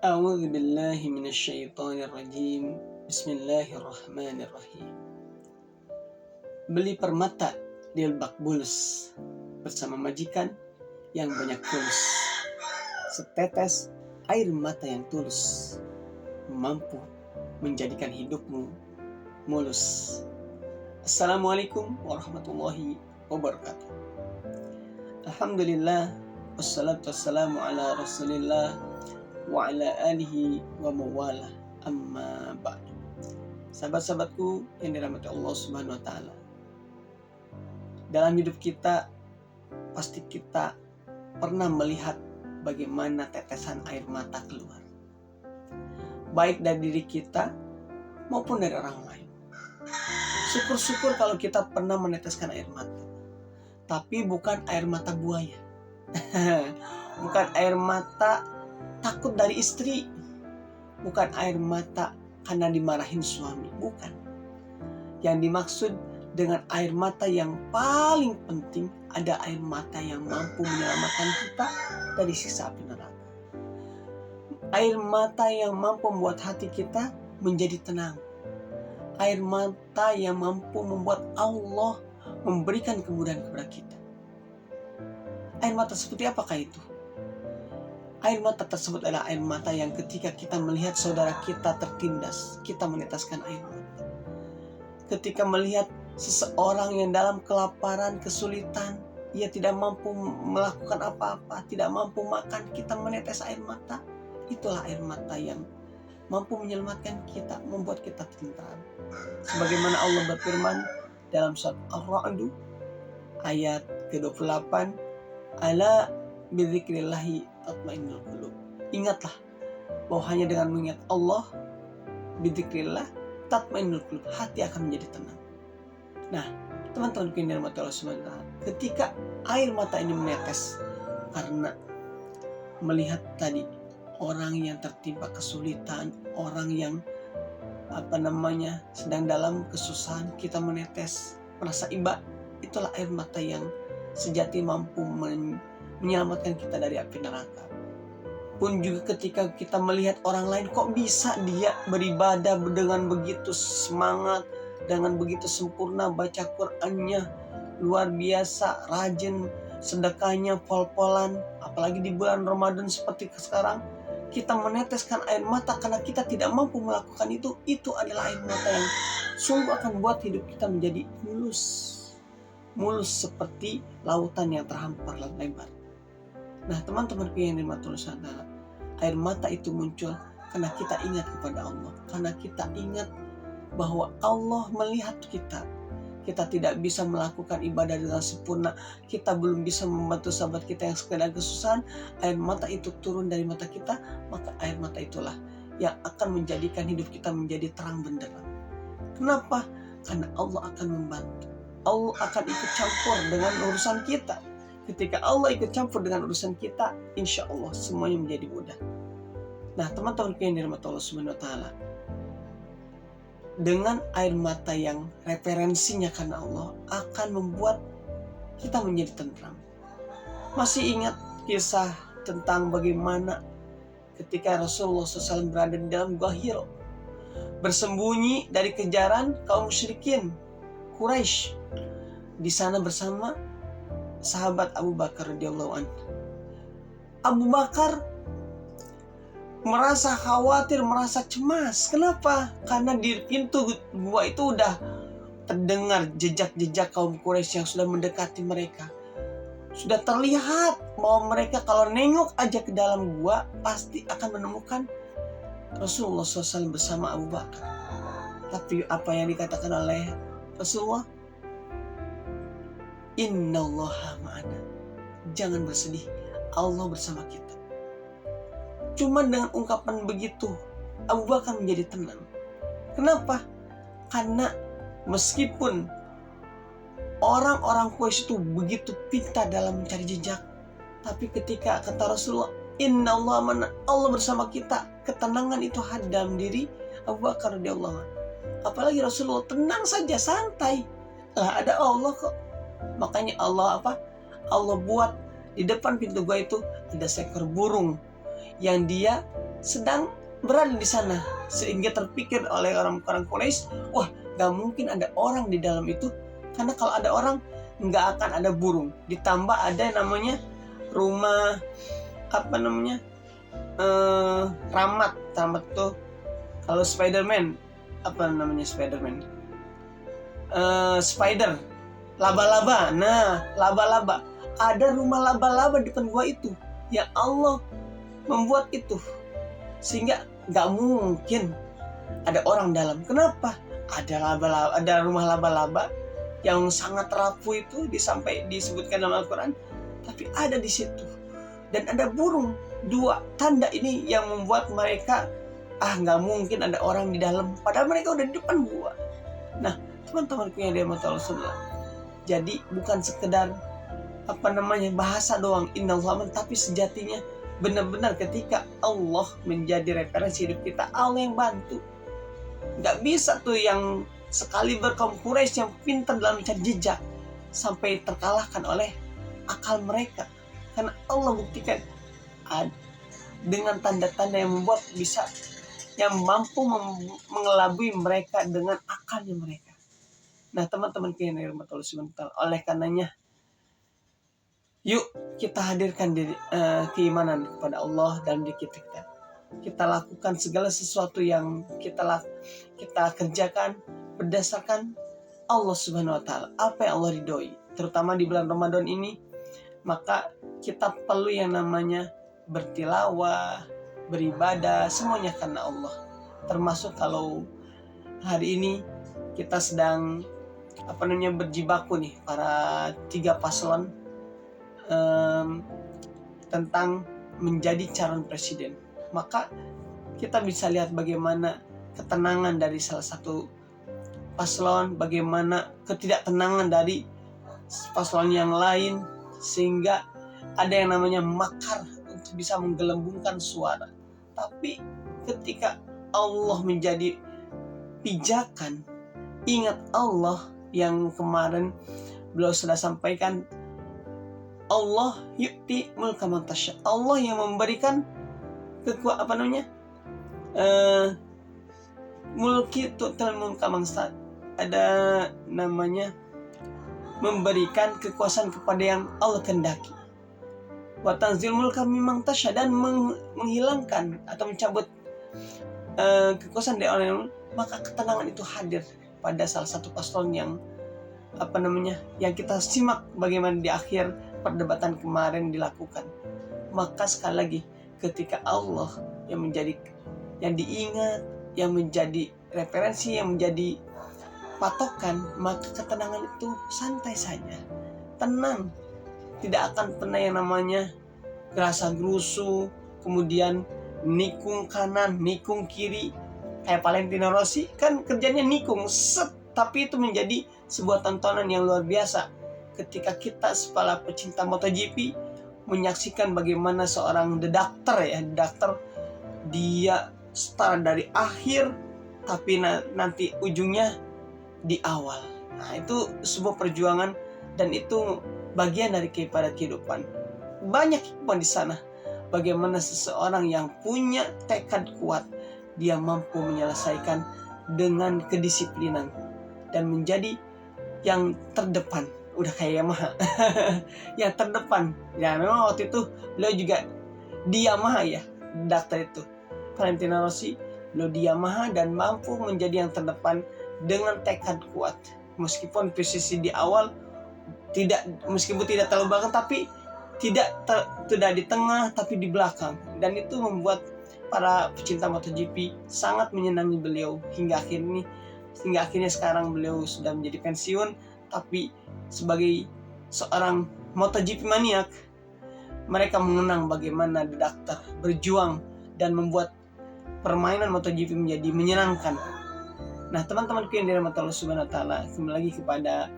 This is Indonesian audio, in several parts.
A'udzu billahi minasyaitonir rajim. Bismillahirrahmanirrahim. Beli permata di Lebak Bulus bersama majikan yang banyak tulus. Setetes air mata yang tulus mampu menjadikan hidupmu mulus. Assalamualaikum warahmatullahi wabarakatuh. Alhamdulillah, wassalatu wassalamu ala rasulillah wa ala alihi wa mawala, amma ba'du. Sahabat-sahabatku yang dirahmati Allah Subhanahu wa taala. Dalam hidup kita pasti kita pernah melihat bagaimana tetesan air mata keluar. Baik dari diri kita maupun dari orang lain. Syukur-syukur kalau kita pernah meneteskan air mata. Tapi bukan air mata buaya. Bukan air mata takut dari istri, bukan air mata karena dimarahin suami, bukan. Yang dimaksud dengan air mata yang paling penting, ada air mata yang mampu menyelamatkan kita dari siksa api neraka. Air mata yang mampu membuat hati kita menjadi tenang. Air mata yang mampu membuat Allah memberikan kemudahan kepada kita. Air mata seperti apakah itu? Air mata tersebut adalah air mata yang ketika kita melihat saudara kita tertindas, kita meneteskan air mata. Ketika melihat seseorang yang dalam kelaparan, kesulitan, ia tidak mampu melakukan apa-apa, tidak mampu makan, kita menetes air mata. Itulah air mata yang mampu menyelamatkan kita, membuat kita tentram. Sebagaimana Allah berfirman dalam surat Ar-Ra'd ayat ke-28, ala bidzikrillahi tatmainnul qulub. Ingatlah bahwa hanya dengan mengingat Allah, bidzikrillah tatmainnul qulub, hati akan menjadi tenang. Nah, teman-teman yang dirahmati Allah Subhanahu wa taala, ketika air mata ini menetes karena melihat tadi orang yang tertimpa kesulitan, orang yang sedang dalam kesusahan, kita menetes merasa iba, itulah air mata yang sejati mampu menyelamatkan kita dari api neraka. Pun juga ketika kita melihat orang lain, kok bisa dia beribadah dengan begitu semangat, dengan begitu sempurna, baca Qur'annya luar biasa, rajin, sedekahnya pol-polan, apalagi di bulan Ramadan seperti sekarang, kita meneteskan air mata karena kita tidak mampu melakukan itu adalah air mata yang sungguh akan buat hidup kita menjadi mulus seperti lautan yang terhampar lebar. Nah, teman-teman yang dirahmati Allah, air mata itu muncul karena kita ingat kepada Allah, karena kita ingat bahwa Allah melihat kita. Kita tidak bisa melakukan ibadah dengan sempurna, kita belum bisa membantu sahabat kita yang sedang kesusahan, air mata itu turun dari mata kita, maka air mata itulah yang akan menjadikan hidup kita menjadi terang benderang. Kenapa? Karena Allah akan membantu. Allah akan ikut campur dengan urusan kita. Ketika Allah ikut campur dengan urusan kita, insya Allah semuanya menjadi mudah. Nah, teman-teman yang dirahmati Allah Subhanahu wa taala, dengan air mata yang referensinya karena Allah akan membuat kita menjadi tentram. Masih ingat kisah tentang bagaimana ketika Rasulullah SAW berada di dalam Gua Hiro, bersembunyi dari kejaran kaum musyrikin Quraisy, di sana bersama sahabat Abu Bakar radhiyallahu anhu. Abu Bakar merasa khawatir, merasa cemas. Kenapa? Karena di pintu gua itu udah terdengar jejak-jejak kaum Quraisy yang sudah mendekati mereka. Sudah terlihat bahwa mereka kalau nengok aja ke dalam gua pasti akan menemukan Rasulullah SAW bersama Abu Bakar. Tapi apa yang dikatakan oleh Rasulullah? Innallaha ma'ana. Jangan bersedih, Allah bersama kita. Cuma dengan ungkapan begitu, Abu Bakar menjadi tenang. Kenapa? Karena meskipun orang-orang Quraisy itu begitu pintar dalam mencari jejak, tapi ketika kata Rasulullah, innallaha ma'ana, Allah bersama kita, ketenangan itu ada dalam diri Abu Bakar radhiyallahu anhu. Apalagi Rasulullah tenang saja, santai. Lah ada Allah kok. Makanya Allah buat di depan pintu gua itu ada seekor burung yang dia sedang berada di sana, sehingga terpikir oleh orang-orang Quraisy, wah gak mungkin ada orang di dalam itu, karena kalau ada orang nggak akan ada burung. Ditambah ada yang namanya rumah ramat tuh kalau Spiderman, spider, laba-laba. Nah, laba-laba, ada rumah laba-laba di depan gua itu, yang Allah membuat itu, sehingga nggak mungkin ada orang dalam. Kenapa? Ada laba-laba, ada rumah laba-laba yang sangat rapuh itu disebutkan dalam Al-Quran, tapi ada di situ, dan ada burung. Dua tanda ini yang membuat mereka nggak mungkin ada orang di dalam, padahal mereka udah di depan gua. Nah, teman-temanku yang dirahmati Allah semua, jadi bukan sekedar bahasa doang innallaha, tapi sejatinya benar-benar ketika Allah menjadi referensi hidup kita, Allah yang bantu. Nggak bisa tuh yang sekali kaum Quraisy yang pintar dalam mencari jejak sampai terkalahkan oleh akal mereka, karena Allah buktikan dengan tanda-tanda yang membuat bisa, yang mampu mengelabui mereka dengan akalnya mereka. Nah, teman-teman yang dirahmati Allah Subhanahu wa Ta'ala, oleh karenanya yuk kita hadirkan keimanan kepada Allah dalam diri kita. Kita lakukan segala sesuatu yang kita kerjakan berdasarkan Allah Subhanahu wa Ta'ala, apa yang Allah ridhoi, terutama di bulan Ramadan ini. Maka kita perlu yang namanya bertilawah, beribadah, semuanya karena Allah. Termasuk kalau hari ini kita sedang berjibaku nih, para 3 paslon tentang menjadi calon presiden. Maka kita bisa lihat bagaimana ketenangan dari salah satu paslon, bagaimana ketidaktenangan dari paslon yang lain, sehingga ada yang namanya makar untuk bisa menggelembungkan suara. Tapi ketika Allah menjadi pijakan, ingat Allah yang kemarin beliau sudah sampaikan, Allah yu'ti mulka man tasya, Allah yang memberikan mulki tu'tal mulka man tasya, ada namanya memberikan kekuasaan kepada yang Allah kehendaki. Wa tanzil mulka mimman tasya, dan menghilangkan atau mencabut kekuasaan dari orang yang, maka ketenangan itu hadir pada salah satu paslon yang yang kita simak bagaimana di akhir perdebatan kemarin dilakukan. Maka sekali lagi, ketika Allah yang diingat, yang menjadi referensi, yang menjadi patokan, maka ketenangan itu santai saja, tenang, tidak akan pernah yang namanya gerasa gerusu, kemudian nikung kanan, nikung kiri. Kayak Valentino Rossi kan kerjanya nikung, tapi itu menjadi sebuah tontonan yang luar biasa ketika kita para pecinta MotoGP menyaksikan bagaimana seorang dokter dia start dari akhir, tapi nanti ujungnya di awal. Nah, itu sebuah perjuangan, dan itu bagian dari kehidupan. Banyak hikmah di sana. Bagaimana seseorang yang punya tekad kuat, dia mampu menyelesaikan dengan kedisiplinan dan menjadi yang terdepan. Udah kayak Yamaha yang terdepan. Ya memang waktu itu beliau juga di Yamaha ya, dokter itu Valentino Rossi, beliau di Yamaha dan mampu menjadi yang terdepan dengan tekad kuat. Meskipun posisi di awal meskipun tidak terlalu belakang, tapi tidak di tengah, tapi di belakang. Dan itu membuat para pecinta MotoGP sangat menyenangi beliau hingga akhirnya sekarang beliau sudah menjadi pensiun. Tapi sebagai seorang MotoGP maniak, mereka mengenang bagaimana The Doctor berjuang dan membuat permainan MotoGP menjadi menyenangkan. Nah, teman-temanku yang dirahmati Allah Subhanahu wa Ta'ala, kembali lagi kepada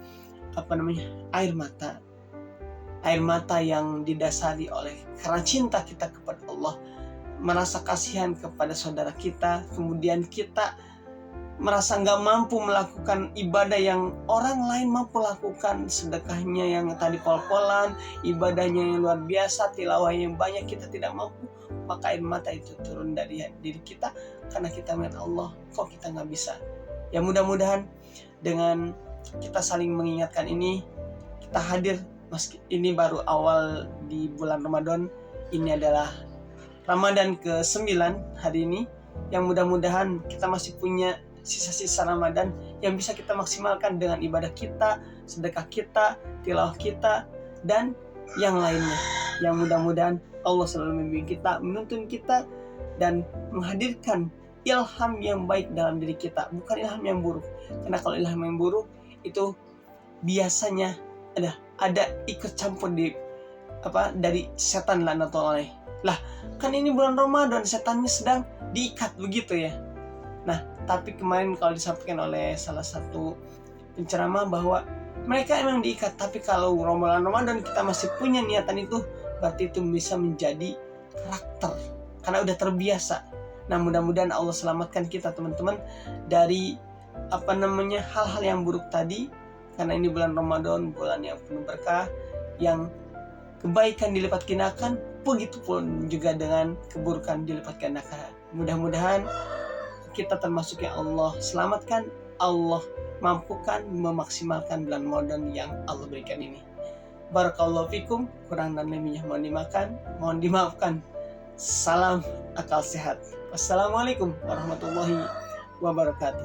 air mata yang didasari oleh karena cinta kita kepada Allah, merasa kasihan kepada saudara kita, kemudian kita merasa nggak mampu melakukan ibadah yang orang lain mampu lakukan, sedekahnya yang tadi pol-polan, ibadahnya yang luar biasa, tilawah yang banyak, kita tidak mampu. maka air mata itu turun dari diri kita karena kita melihat Allah, kok kita nggak bisa. Ya mudah-mudahan dengan kita saling mengingatkan ini, kita hadir meski ini baru awal di bulan Ramadan. Ini adalah Ramadan ke-9 hari ini, yang mudah-mudahan kita masih punya sisa-sisa Ramadan yang bisa kita maksimalkan dengan ibadah kita, sedekah kita, tilawah kita, dan yang lainnya. Yang mudah-mudahan Allah selalu membimbing kita, menuntun kita, dan menghadirkan ilham yang baik dalam diri kita, bukan ilham yang buruk. Karena kalau ilham yang buruk itu biasanya ada ikut campur dari setan laknatullah. Lah, kan ini bulan Ramadan, setannya sedang diikat begitu ya. Nah, tapi kemarin kalau disampaikan oleh salah satu penceramah bahwa mereka emang diikat, tapi kalau bulan Ramadan kita masih punya niatan itu, berarti itu bisa menjadi karakter karena udah terbiasa. Nah, mudah-mudahan Allah selamatkan kita teman-teman dari hal-hal yang buruk tadi, karena ini bulan Ramadan, bulan yang penuh berkah, yang kebaikan dilipat gandakan, begitu pun juga dengan keburukan dilipat gandakan. Mudah-mudahan kita termasuk yang Allah selamatkan, Allah mampukan memaksimalkan bulan Ramadan yang Allah berikan ini. Barakallahu fikum, kurang dan lebihnya mohon dimaafkan. Salam akal sehat. Wassalamualaikum warahmatullahi wabarakatuh.